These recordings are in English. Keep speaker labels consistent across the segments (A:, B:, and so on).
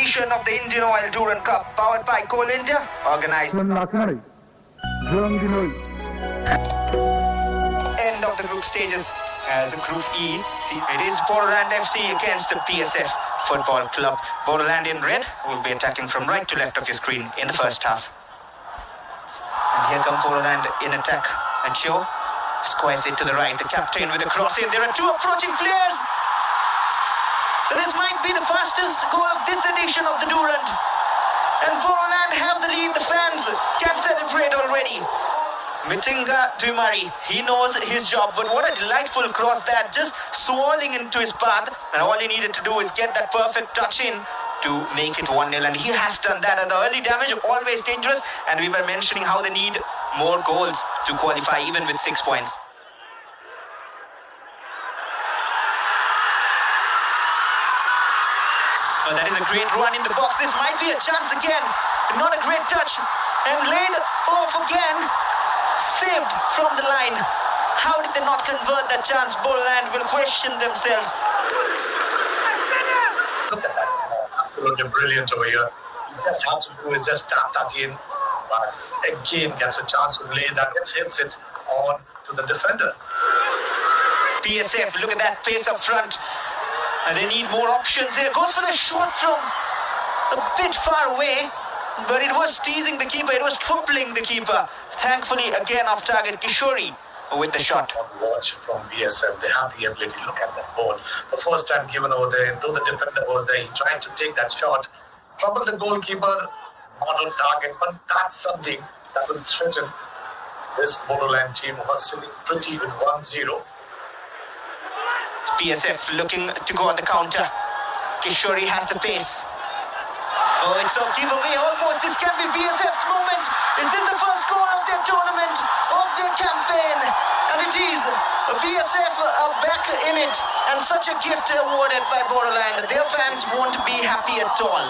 A: edition of the Indian Oil Durand Cup, powered by Coal India, organized. End of the group stages as Group E. It is Bodoland FC against the PSF Football Club. Bodoland in red will be attacking from right to left of your screen in the first half. And here come Bodoland in attack. And Joe squares it to the right. The captain with a cross in. There are two approaching players. This might be the fastest goal of this edition of the Durand. And Bodoland have the lead. The fans can celebrate already. Mitinga Dumari, he knows his job, but what a delightful cross that, just swirling into his path, and all he needed to do is get that perfect touch in to make it 1-0, and he has done that. And the early damage always dangerous, and we were mentioning how they need more goals to qualify even with 6 points. Oh, that is a great run in the box. This might be a chance again. Not a great touch, and laid off again. Saved from the line. How did they not convert that chance? Bodoland will question themselves.
B: Look at that. Absolutely brilliant over here. He just has to do is just tap that in. But again, gets a chance to lay that. Hits it on to the defender.
A: PSF, look at that pace up front. And they need more options here. Goes for the shot from a bit far away. But it was teasing the keeper, it was troubling the keeper. Thankfully, again off target, Kishori with the shot.
B: Watch from BSF, they have the ability to look at that ball. The first time given over there, though the defender was there, he tried to take that shot. Troubled the goalkeeper, not on target, but that's something that will threaten this Bodoland team who was sitting pretty with 1-0.
A: PSF looking to go on the counter. Kishori has the pace. Oh, it's a giveaway almost. This can be BSF's moment. Is this the first goal of their tournament, of their campaign? And it is. BSF are back in it. And such a gift awarded by Bodoland. Their fans won't be happy at all.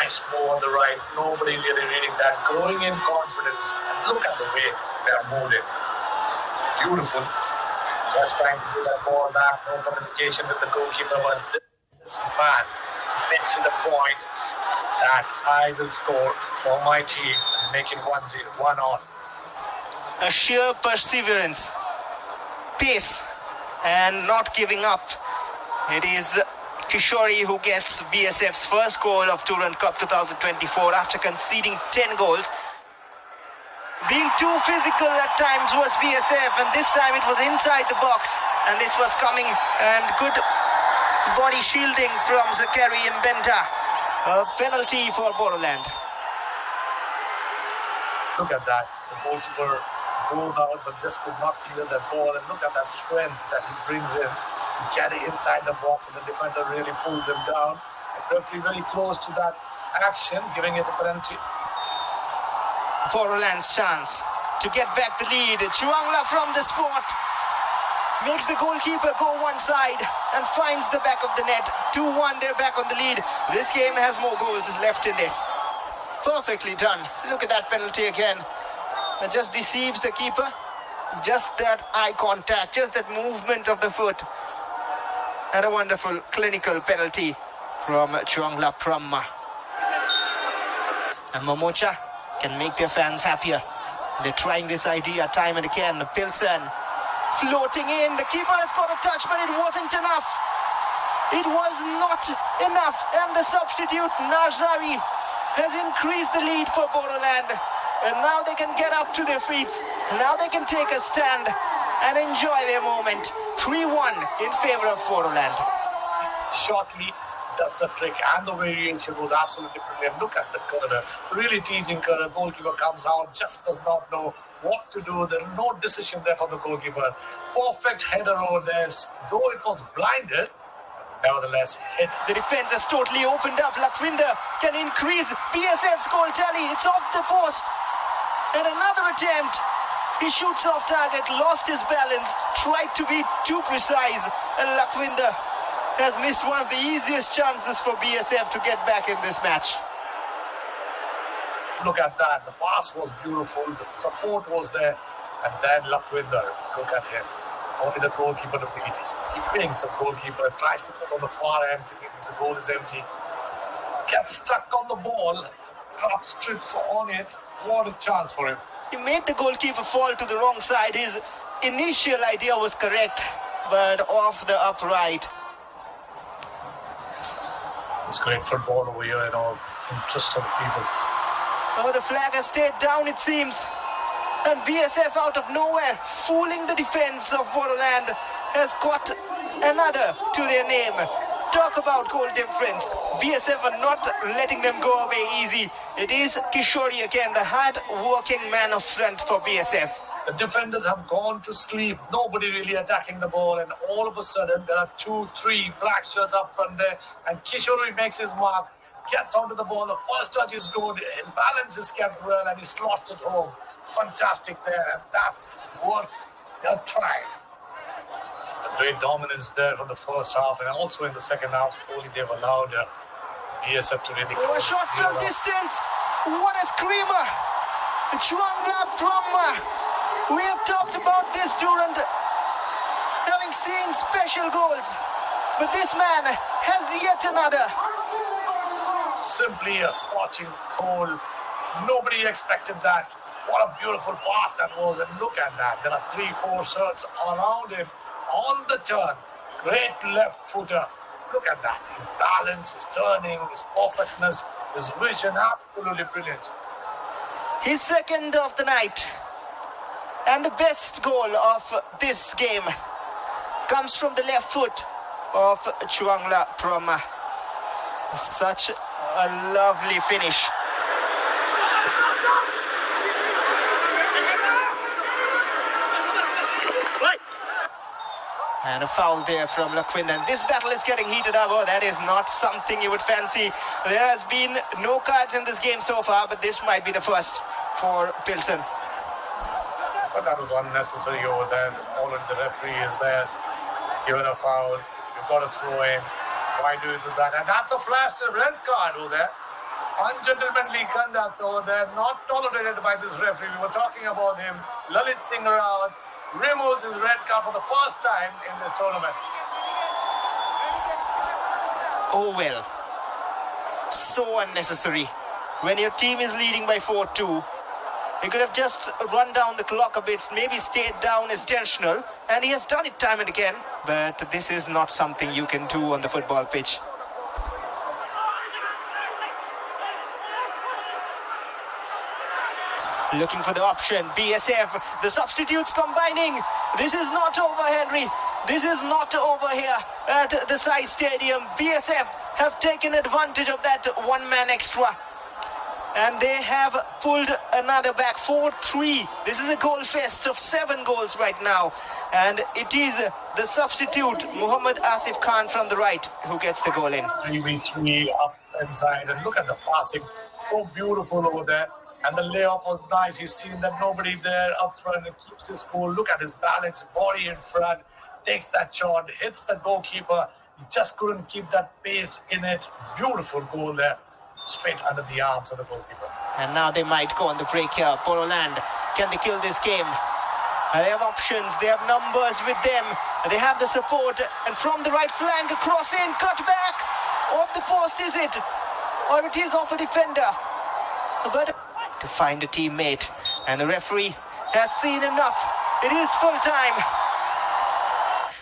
B: Nice move on the right. Nobody really reading that. Growing in confidence. And look at the way they are moving. Beautiful. Just trying to do that ball back. No communication with the goalkeeper. But this man makes it a point that I will score for my team and make it 1-0, 1-all.
A: A sheer perseverance, pace, and not giving up. It is Kishori who gets BSF's first goal of Durand Cup 2024 after conceding 10 goals. Being too physical at times was BSF, and this time it was inside the box, and this was coming, and good body shielding from Zakari Mbenta. A penalty for Bodoland.
B: Look at that. The goalkeeper goes out but just could not clear that ball. And look at that strength that he brings in. Getting inside the box, and the defender really pulls him down. And referee very close to that action, giving it a penalty.
A: Bodoland's chance to get back the lead. Chuangla from the spot. Makes the goalkeeper go one side and finds the back of the net. 2-1, they're back on the lead. This game has more goals left in this. Perfectly done. Look at that penalty again. It just deceives the keeper. Just that eye contact, just that movement of the foot. And a wonderful clinical penalty from Chuangla Pramma. And Momocha can make their fans happier. They're trying this idea time and again. Pilsen floating in. The keeper has got a touch, but it wasn't enough. It was not enough. And the substitute, Narzari, has increased the lead for Bodoland. And now they can get up to their feet. And now they can take a stand and enjoy their moment. 3-1 in favor of Bodoland.
B: Shortly does the trick, and the variation was absolutely brilliant. Look at the Kerr, really teasing Kerr. Goalkeeper comes out, just does not know what to do. There's no decision there for the goalkeeper. Perfect header over there, though it was blinded. Nevertheless, hit.
A: The defense has totally opened up. Lakhvinder can increase BSF's goal tally. It's off the post. And another attempt. He shoots off target, lost his balance, tried to be too precise. And Lakhvinder has missed one of the easiest chances for BSF to get back in this match.
B: Look at that. The pass was beautiful. The support was there. And then Lakhvinder, look at him. Only the goalkeeper to beat. He fakes the goalkeeper, tries to put on the far end, thinking the goal is empty. Gets stuck on the ball, drops, trips on it. What a chance for him.
A: He made the goalkeeper fall to the wrong side. His initial idea was correct, but off the upright.
B: It's great football over here, interest of the people.
A: Oh, the flag has stayed down, it seems. And BSF out of nowhere, fooling the defense of Bodoland, has got another to their name. Talk about goal difference. BSF are not letting them go away easy. It is Kishori again, the hard-working man of front for BSF.
B: The defenders have gone to sleep. Nobody really attacking the ball. And all of a sudden, there are 2-3 black shirts up front there. And Kishori makes his mark, gets onto the ball. The first touch is good. His balance is kept well, and he slots it home. Fantastic there. And that's worth a try. The great dominance there from the first half. And also in the second half, slowly they've allowed BSF to really...
A: Oh, a shot from distance. What a screamer. Chuangla Brahma. We have talked about this during having seen special goals, but this man has yet another.
B: Simply a scorching goal. Nobody expected that. What a beautiful pass that was, and look at that. There are 3-4 shirts around him on the turn. Great left footer. Look at that. His balance, his turning, his perfectness, his vision, absolutely brilliant.
A: His second of the night. And the best goal of this game comes from the left foot of Chuangla Brahma. Such a lovely finish. And a foul there from Lakhvinder. This battle is getting heated up. Oh, that is not something you would fancy. There has been no cards in this game so far, but this might be the first for Pilsen.
B: But that was unnecessary over there. Already the referee is there, given a foul. You've got to throw in. Why do you do that? And that's a flash red card over there. Ungentlemanly conduct over there, not tolerated by this referee. We were talking about him. Lalit Singh Rawat removes his red card for the first time in this tournament.
A: Oh well. So unnecessary. When your team is leading by 4-2, he could have just run down the clock a bit, maybe stayed down as intentional, and he has done it time and again, but this is not something you can do on the football pitch. Looking for the option, BSF, the substitutes combining. This is not over, Henry. This is not over here at the Sai Stadium. BSF have taken advantage of that one man extra. And they have pulled another back, 4-3. This is a goal fest of 7 goals right now. And it is the substitute, Muhammad Asif Khan from the right, who gets the goal in.
B: 3v3 up inside. And look at the passing. So beautiful over there. And the layoff was nice. He's seen that nobody there up front and keeps his cool. Look at his balance, body in front. Takes that shot, hits the goalkeeper. He just couldn't keep that pace in it. Beautiful goal there. Straight under the arms of the goalkeeper.
A: And now they might go on the break here. Bodoland, can they kill this game? They have options, they have numbers with them. They have the support. And from the right flank, a cross in, cut back. Off the post, is it? Or it is off a defender. But to find a teammate. And the referee has seen enough. It is full time.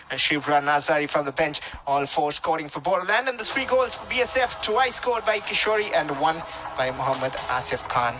A: And Shivran Nazari from the bench, all 4 scoring for Bodoland, and the 3 goals for BSF, twice scored by Kishori and 1 by Muhammad Asif Khan.